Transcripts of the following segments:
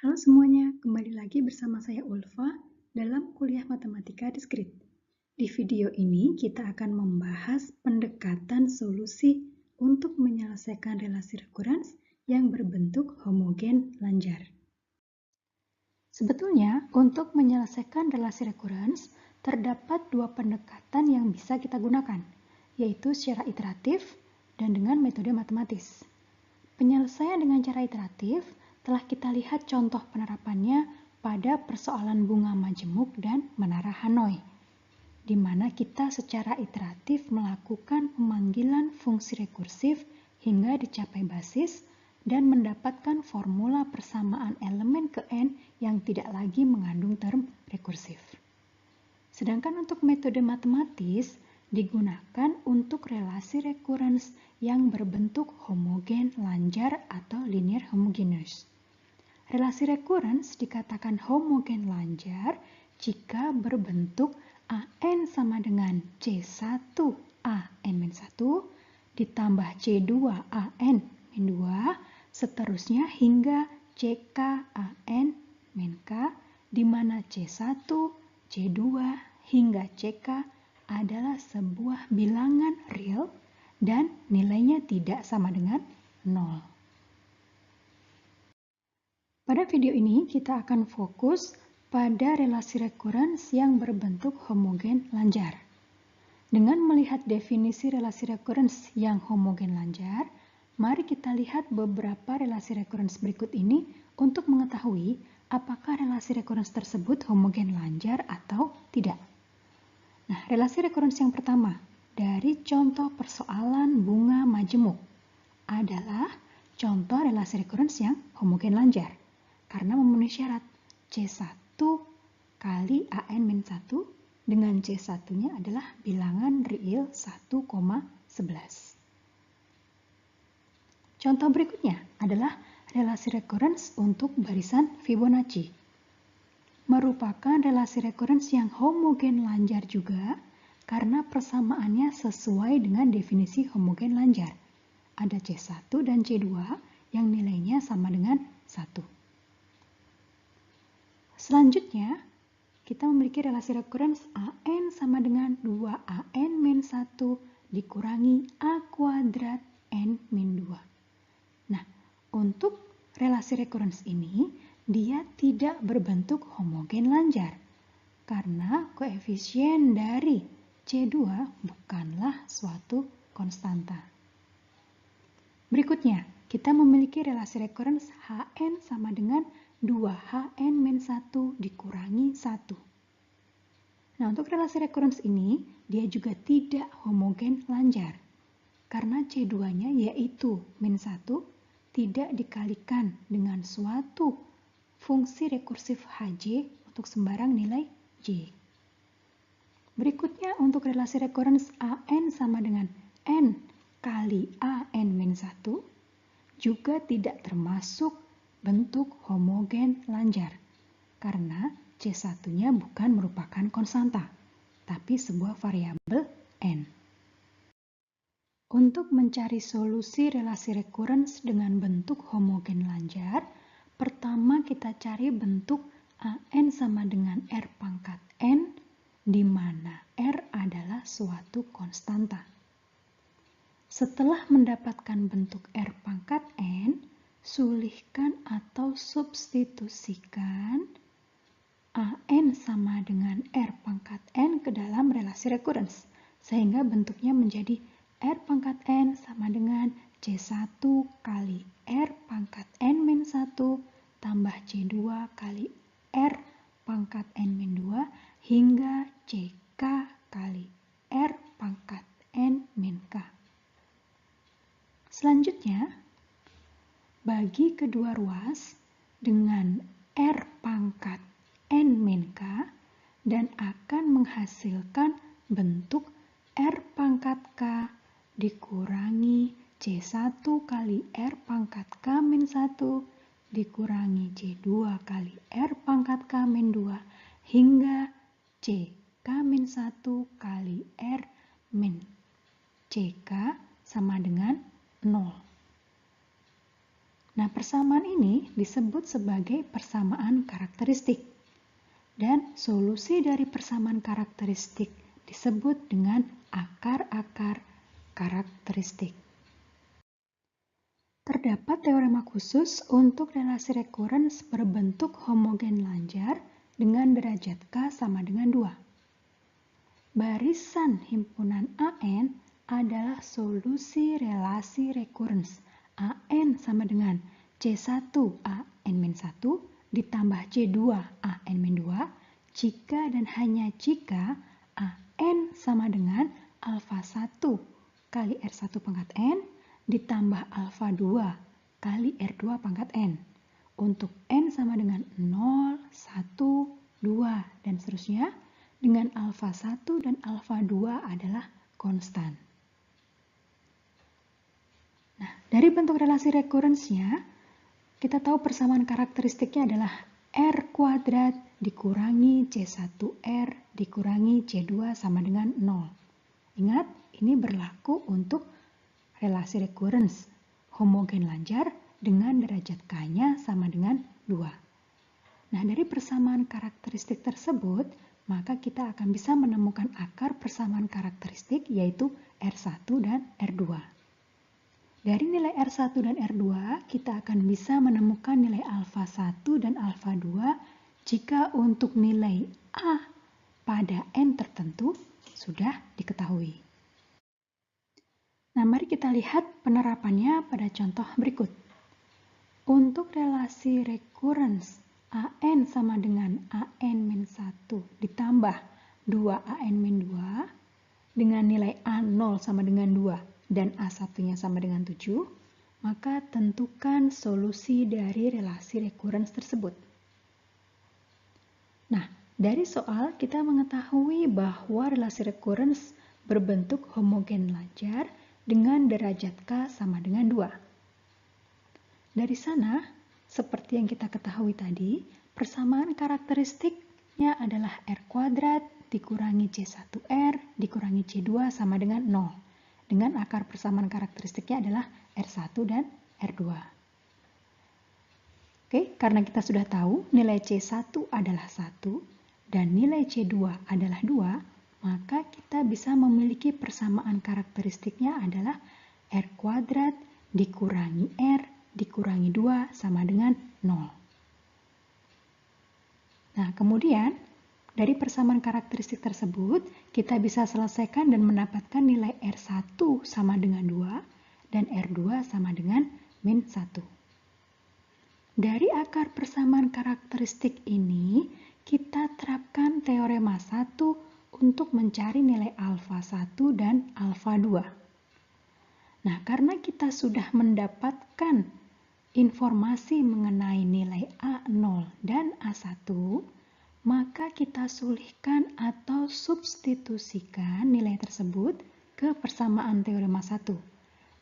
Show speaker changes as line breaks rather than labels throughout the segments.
Halo semuanya, kembali lagi bersama saya Ulfa dalam kuliah Matematika Diskrit. Di video ini kita akan membahas pendekatan solusi untuk menyelesaikan relasi rekurens yang berbentuk homogen lanjar. Sebetulnya, untuk menyelesaikan relasi rekurens, terdapat dua pendekatan yang bisa kita gunakan, yaitu secara iteratif dan dengan metode matematis. Penyelesaian dengan cara iteratif telah kita lihat contoh penerapannya pada persoalan bunga majemuk dan menara Hanoi, di mana kita secara iteratif melakukan pemanggilan fungsi rekursif hingga dicapai basis dan mendapatkan formula persamaan elemen ke N yang tidak lagi mengandung term rekursif. Sedangkan untuk metode matematis digunakan untuk relasi rekurens yang berbentuk homogen lanjar atau linear homogeneous. Relasi rekurens dikatakan homogen lanjar jika berbentuk AN sama dengan C1 AN-1 ditambah C2 AN-2 seterusnya hingga CK AN-K di mana C1, C2 hingga CK adalah sebuah bilangan real dan nilainya tidak sama dengan 0. Pada video ini kita akan fokus pada relasi rekurens yang berbentuk homogen lanjar. Dengan melihat definisi relasi rekurens yang homogen lanjar, mari kita lihat beberapa relasi rekurens berikut ini untuk mengetahui apakah relasi rekurens tersebut homogen lanjar atau tidak. Nah, relasi rekurens yang pertama dari contoh persoalan bunga majemuk adalah contoh relasi rekurens yang homogen lanjar karena memenuhi syarat C1 kali AN-1 dengan C1-nya adalah bilangan real 1,11. Contoh berikutnya adalah relasi rekurens untuk barisan Fibonacci. Merupakan relasi rekurens yang homogen lanjar juga karena persamaannya sesuai dengan definisi homogen lanjar. Ada C1 dan C2 yang nilainya sama dengan 1. Selanjutnya, kita memiliki relasi rekurens AN sama dengan 2AN-1 dikurangi A kuadrat N-2. Nah, untuk relasi rekurens ini, dia tidak berbentuk homogen lanjar karena koefisien dari C2 bukanlah suatu konstanta. Berikutnya, kita memiliki relasi rekurens HN sama dengan 2HN-1 dikurangi 1. Nah, untuk relasi rekurens ini, dia juga tidak homogen lanjar karena C2-nya yaitu min 1 tidak dikalikan dengan suatu fungsi rekursif Hj untuk sembarang nilai J. Berikutnya untuk relasi rekurens AN sama dengan N kali AN-1 juga tidak termasuk bentuk homogen lanjar karena C1-nya bukan merupakan konstanta, tapi sebuah variabel N. Untuk mencari solusi relasi rekurens dengan bentuk homogen lanjar, pertama kita cari bentuk AN sama dengan R pangkat N, di mana R adalah suatu konstanta. Setelah mendapatkan bentuk R pangkat N, sulihkan atau substitusikan AN sama dengan R pangkat N ke dalam relasi rekurens, sehingga bentuknya menjadi R pangkat N sama dengan C1 kali R pangkat N-1 tambah C2 kali R pangkat N-2 hingga CK kali R pangkat N-K. Selanjutnya, bagi kedua ruas dengan R pangkat N-K dan akan menghasilkan bentuk R pangkat K dikurangi C1 kali R pangkat K-1 dikurangi C2 kali R pangkat K-2 hingga CK-1 kali R min CK sama dengan 0. Nah, persamaan ini disebut sebagai persamaan karakteristik. Dan solusi dari persamaan karakteristik disebut dengan akar-akar karakteristik. Terdapat teorema khusus untuk relasi recurrence berbentuk homogen lanjar dengan derajat K sama dengan 2. Barisan himpunan AN adalah solusi relasi recurrence. AN sama dengan C1 AN-1 ditambah C2 AN-2 jika dan hanya jika AN sama dengan alfa 1 kali R1 pangkat N ditambah alfa 2 kali R2 pangkat N. Untuk N sama dengan 0, 1, 2, dan seterusnya, dengan alfa 1 dan alfa 2 adalah konstan. Nah, dari bentuk relasi recurrence-nya, kita tahu persamaan karakteristiknya adalah R kuadrat dikurangi C1R dikurangi C2 sama dengan 0. Ingat, ini berlaku untuk relasi recurrence homogen lanjar dengan derajat K-nya sama dengan 2. Nah, dari persamaan karakteristik tersebut, maka kita akan bisa menemukan akar persamaan karakteristik yaitu R1 dan R2. Dari nilai R1 dan R2, kita akan bisa menemukan nilai alfa 1 dan alfa 2 jika untuk nilai A pada N tertentu sudah diketahui. Nah, mari kita lihat penerapannya pada contoh berikut. Untuk relasi recurrence AN sama dengan AN-1 ditambah 2AN-2 dengan nilai A0 sama dengan 2 dan A1-nya sama dengan 7, maka tentukan solusi dari relasi recurrence tersebut. Nah, dari soal kita mengetahui bahwa relasi recurrence berbentuk homogen lanjar dengan derajat K sama dengan 2. Dari sana, seperti yang kita ketahui tadi, persamaan karakteristiknya adalah R kuadrat dikurangi C1R dikurangi C2 sama dengan 0. Dengan akar persamaan karakteristiknya adalah R1 dan R2. Oke, karena kita sudah tahu nilai C1 adalah 1 dan nilai C2 adalah 2, maka kita bisa memiliki persamaan karakteristiknya adalah R kuadrat dikurangi R dikurangi 2 sama dengan 0. Nah, kemudian dari persamaan karakteristik tersebut, kita bisa selesaikan dan mendapatkan nilai R1 sama dengan 2 dan R2 sama dengan min 1. Dari akar persamaan karakteristik ini, kita terapkan teorema 1 untuk mencari nilai alfa 1 dan alfa 2. Nah, karena kita sudah mendapatkan informasi mengenai nilai A0 dan A1, maka kita sulihkan atau substitusikan nilai tersebut ke persamaan teorema 1.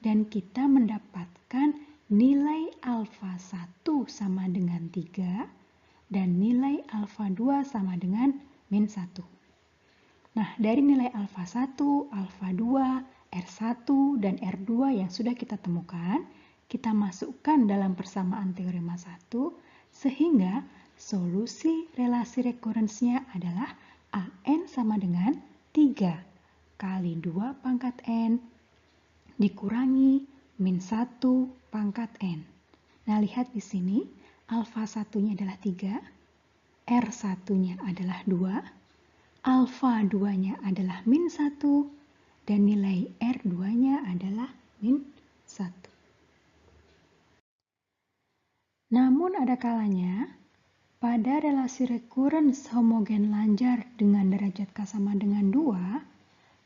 Dan kita mendapatkan nilai alfa 1 sama dengan 3 dan nilai alfa 2 sama dengan min 1. Nah, dari nilai alfa 1, alfa 2, R1, dan R2 yang sudah kita temukan, kita masukkan dalam persamaan teorema 1 sehingga solusi relasi recurrence-nya adalah AN sama dengan 3 kali 2 pangkat N dikurangi min 1 pangkat N. Nah, lihat di sini, alfa 1-nya adalah 3, R1-nya adalah 2, alfa 2-nya adalah min 1, dan nilai R2-nya adalah min 1. Namun ada kalanya, pada relasi recurrence homogen lanjar dengan derajat K sama dengan 2,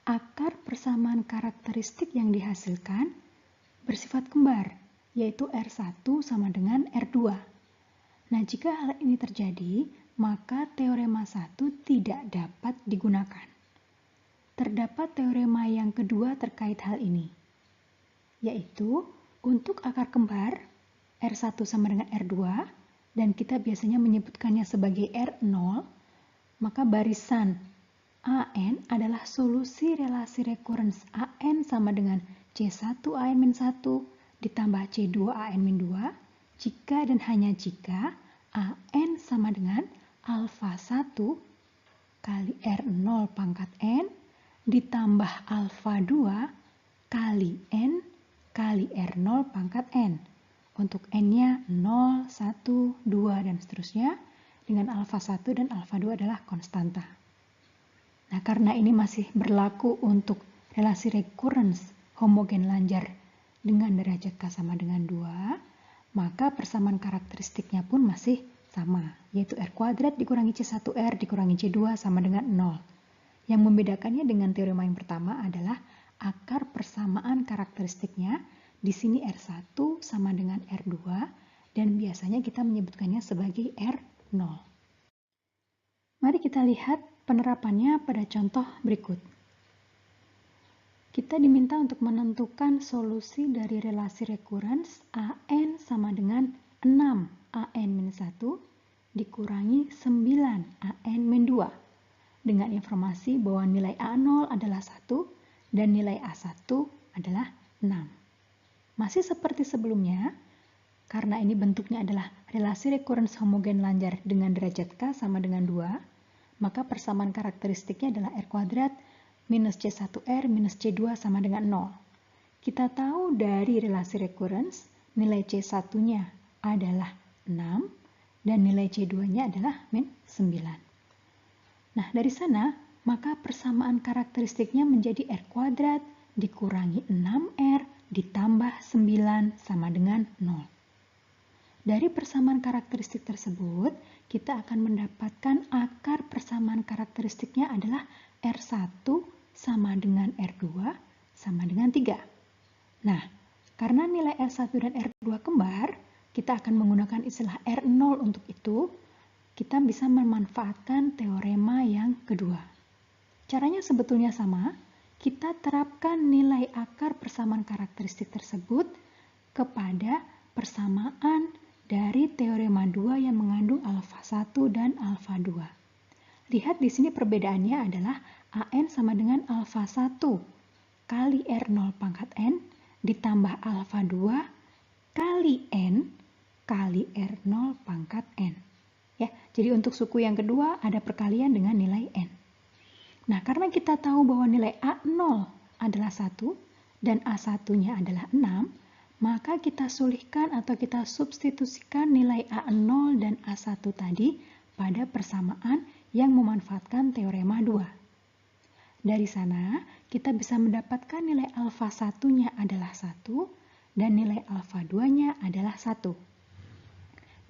akar persamaan karakteristik yang dihasilkan bersifat kembar, yaitu R1 sama dengan R2. Nah, jika hal ini terjadi, maka teorema 1 tidak dapat digunakan. Terdapat teorema yang kedua terkait hal ini, yaitu untuk akar kembar R1 sama dengan R2, dan kita biasanya menyebutkannya sebagai R0, maka barisan AN adalah solusi relasi recurrence AN sama dengan C1 AN-1 ditambah C2 AN-2 Jika dan hanya jika AN sama dengan alfa 1 kali R0 pangkat N ditambah alfa 2 kali N kali R0 pangkat N. Untuk N-nya 0, 1, 2, dan seterusnya, dengan alfa 1 dan alfa 2 adalah konstanta. Nah, karena ini masih berlaku untuk relasi recurrence homogen lanjar dengan derajat K sama dengan 2, maka persamaan karakteristiknya pun masih sama, yaitu R kuadrat dikurangi C1R dikurangi C2 sama dengan 0. Yang membedakannya dengan teorema yang pertama adalah akar persamaan karakteristiknya. Di sini R1 sama dengan R2 dan biasanya kita menyebutkannya sebagai R0. Mari kita lihat penerapannya pada contoh berikut. Kita diminta untuk menentukan solusi dari relasi recurrence AN sama dengan 6 AN-1 dikurangi 9 AN-2 dengan informasi bahwa nilai A0 adalah 1 dan nilai A1 adalah 6. Masih seperti sebelumnya, karena ini bentuknya adalah relasi recurrence homogen lanjar dengan derajat K sama dengan 2, maka persamaan karakteristiknya adalah R kuadrat minus C1R minus C2 sama dengan 0. Kita tahu dari relasi recurrence, nilai C1-nya adalah 6 dan nilai C2-nya adalah min 9. Nah, dari sana, maka persamaan karakteristiknya menjadi R kuadrat dikurangi 6R ditambah 9 sama dengan 0. Dari persamaan karakteristik tersebut, kita akan mendapatkan akar persamaan karakteristiknya adalah R1 sama dengan R2 sama dengan 3. Nah, karena nilai R1 dan R2 kembar, kita akan menggunakan istilah R0 untuk itu. Kita bisa memanfaatkan teorema yang kedua. Caranya sebetulnya sama. Kita terapkan nilai akar persamaan karakteristik tersebut kepada persamaan dari teorema 2 yang mengandung alfa 1 dan alfa 2. Lihat di sini perbedaannya adalah AN sama dengan alfa 1 kali R0 pangkat N ditambah alfa 2 kali N kali R0 pangkat N. Ya, jadi untuk suku yang kedua ada perkalian dengan nilai N. Nah, karena kita tahu bahwa nilai A0 adalah 1 dan A1-nya adalah 6, maka kita sulihkan atau kita substitusikan nilai A0 dan A1 tadi pada persamaan yang memanfaatkan teorema 2. Dari sana, kita bisa mendapatkan nilai alfa 1-nya adalah 1 dan nilai alfa 2-nya adalah 1.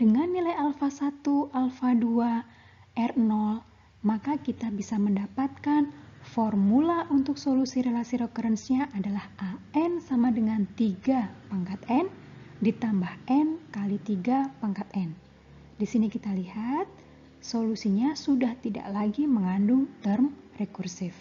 Dengan nilai alfa 1, alfa 2, R0, maka kita bisa mendapatkan formula untuk solusi relasi recurrence-nya adalah AN sama dengan 3 pangkat N ditambah N kali 3 pangkat N. Di sini kita lihat solusinya sudah tidak lagi mengandung term rekursif.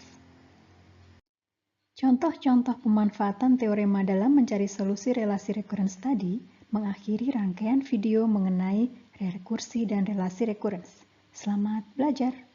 Contoh-contoh pemanfaatan teorema dalam mencari solusi relasi recurrence tadi mengakhiri rangkaian video mengenai rekursi dan relasi recurrence. Selamat belajar!